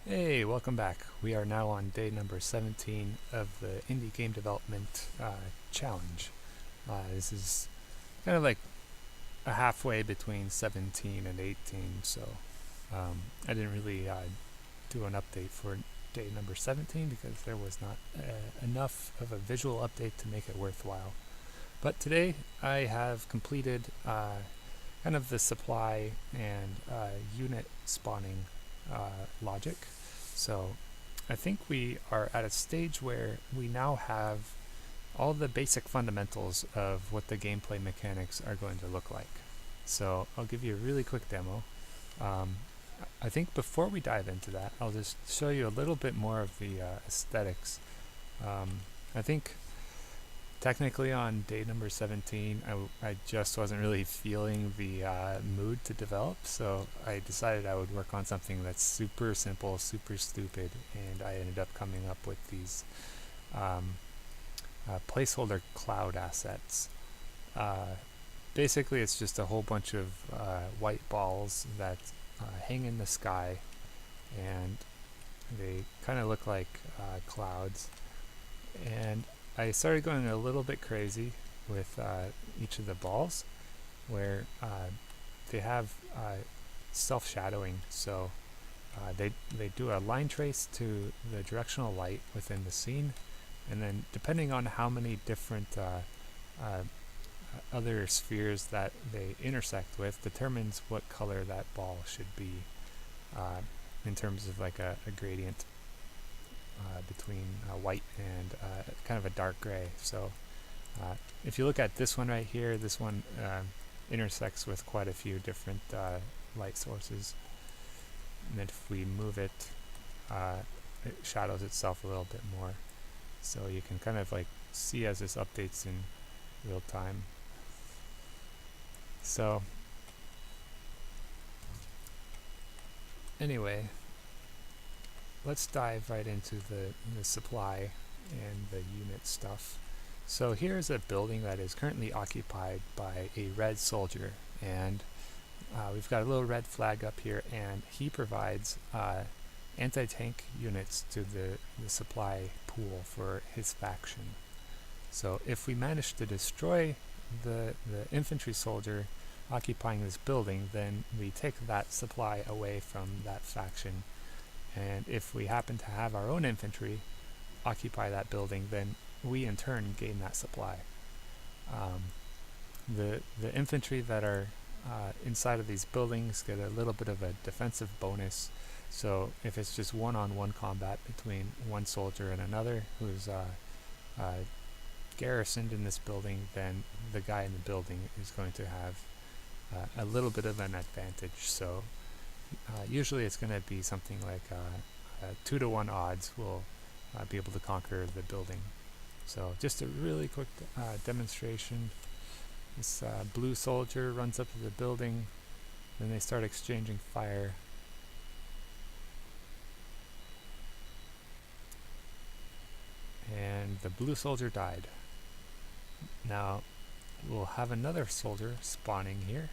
Hey, welcome back. We are now on day number 17 of the Indie Game Development Challenge. This is kind of like a halfway between 17 and 18, so I didn't really do an update for day number 17 because there was not enough of a visual update to make it worthwhile. But today I have completed kind of the supply and unit spawning logic. So I think we are at a stage where we now have all the basic fundamentals of what the gameplay mechanics are going to look like. So I'll give you a really quick demo. Um, I think before we dive into that, I'll just show you a little bit more of the aesthetics. I think technically on day number 17, I just wasn't really feeling the mood to develop, so I decided I would work on something that's super simple, super stupid, and I ended up coming up with these placeholder cloud assets. Basically, it's just a whole bunch of white balls that hang in the sky, and they kind of look like clouds. And I started going a little bit crazy with each of the balls, where they have self-shadowing. So they do a line trace to the directional light within the scene, and then depending on how many different other spheres that they intersect with determines what color that ball should be in terms of like a gradient between white and kind of a dark gray. So if you look at this one right here, this one intersects with quite a few different light sources. And then if we move it, it shadows itself a little bit more. So you can kind of like see as this updates in real time. So anyway, let's dive right into the supply and the unit stuff. So here's a building that is currently occupied by a red soldier, and we've got a little red flag up here, and he provides anti-tank units to the supply pool for his faction. So if we manage to destroy the infantry soldier occupying this building, then we take that supply away from that faction. And if we happen to have our own infantry occupy that building, then we in turn gain that supply. The infantry that are inside of these buildings get a little bit of a defensive bonus. So if it's just one-on-one combat between one soldier and another who's garrisoned in this building, then the guy in the building is going to have a little bit of an advantage. So usually it's going to be something like 2-to-1 odds will be able to conquer the building. So just a really quick demonstration. This blue soldier runs up to the building, then they start exchanging fire. And the blue soldier died. Now we'll have another soldier spawning here.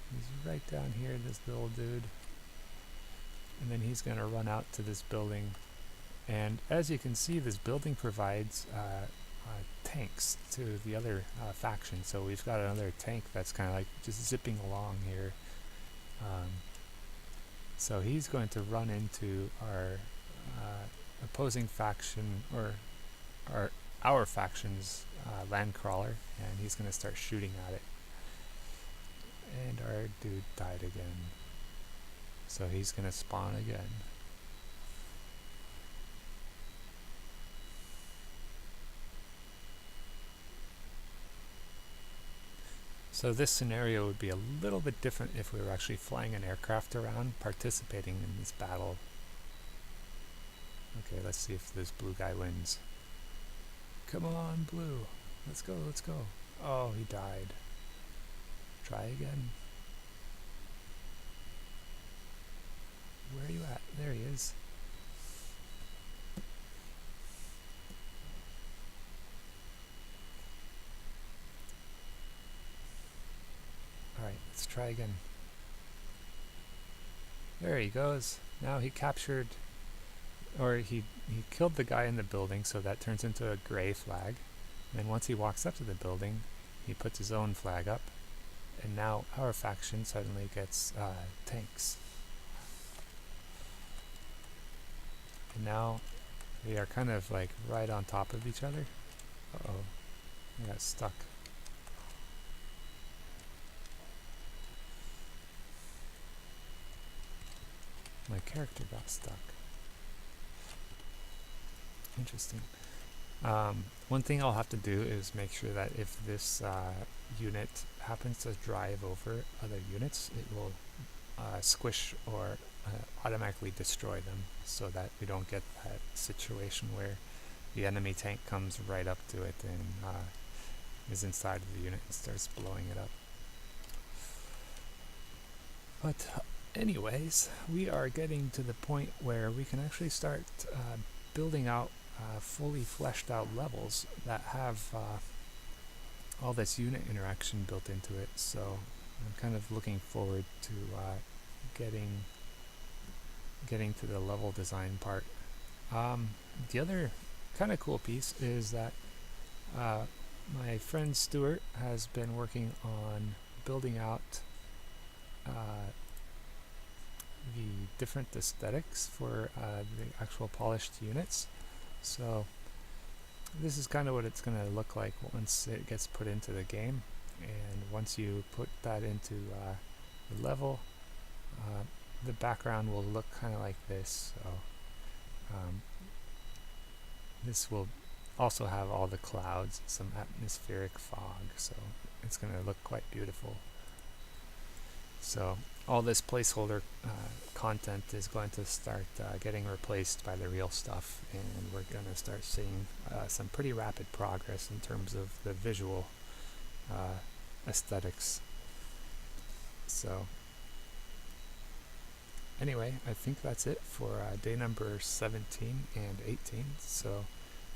He's right down here, this little dude. And then he's going to run out to this building. And as you can see, this building provides tanks to the other faction. So we've got another tank that's kind of like just zipping along here. So he's going to run into our opposing faction, or our faction's land crawler, and he's going to start shooting at it. And our dude died again. So he's going to spawn again. So this scenario would be a little bit different if we were actually flying an aircraft around, participating in this battle. Okay, let's see if this blue guy wins. Come on, blue. Let's go, let's go. Oh, he died. Try again. Where are you at? There he is. Alright, let's try again. There he goes. Now he captured or he killed the guy in the building, so that turns into a gray flag. And then once he walks up to the building, he puts his own flag up, and now our faction suddenly gets tanks. And now they are kind of like right on top of each other. Uh-oh, I got stuck. My character got stuck. Interesting. One thing I'll have to do is make sure that if this unit happens to drive over other units, it will squish or automatically destroy them, so that we don't get that situation where the enemy tank comes right up to it and is inside of the unit and starts blowing it up. But anyways, we are getting to the point where we can actually start building out fully fleshed out levels that have all this unit interaction built into it. So I'm kind of looking forward to getting to the level design part. The other kind of cool piece is that my friend Stuart has been working on building out the different aesthetics for the actual polished units. So this is kind of what it's going to look like once it gets put into the game, and once you put that into the level, the background will look kind of like this. So this will also have all the clouds, some atmospheric fog, so it's going to look quite beautiful. So all this placeholder content is going to start getting replaced by the real stuff, and we're going to start seeing some pretty rapid progress in terms of the visual aesthetics. So anyway, I think that's it for day number 17 and 18. So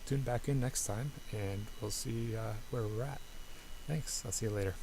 tune back in next time, and we'll see where we're at. Thanks. I'll see you later.